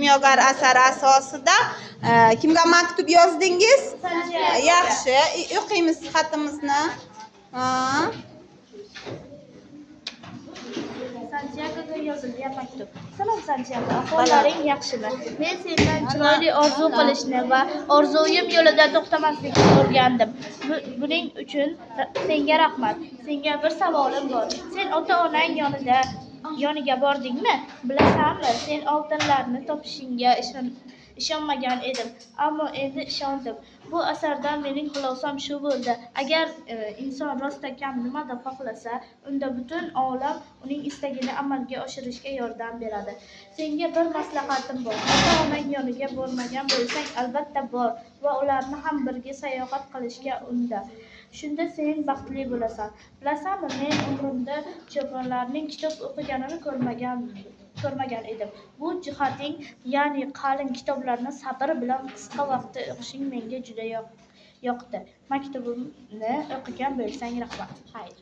kimyogar asari asosida kimga maktub yozdingiz? Yaxshi, o'qiymiz xatimizni. Santiagoga yozilgan maktub. Salom Santiago, ahvollaring yaxshimi? Men sendan chiroyli orzu qilishni va orzuyim yo'lida to'xtamaslikni o'rgandim. Buning uchun senga rahmat. Senga bir savolim bor. Sen ota-onang yoniga bordingmi? Bilasanmi, sen oltinlarni topishingga ishonmagan edim, ammo endi ishondim. Bu asardan mening xulosam shu bo'ldi. Agar inson rostakam nimadir xohlasa, unda butun olam uning istagini amalga oshirishga yordam beradi. Senga bir maslahatim bor. Ota-onang yoniga bormagan bo'lsang, albatta bor va ularni ham birga sayohat qilishga unda. Shunda sen baxtli bo'lasan. Bilasanmi, men umrimda cho'ponlarning kitob o'qiganini ko'rmagan edim. Bu jihating, ya'ni qalin kitoblarni sabr bilan qisqa vaqtda o'qishing menga juda yoqdi. Maktubimni o'qigan bo'lsang rahmat. Xayr.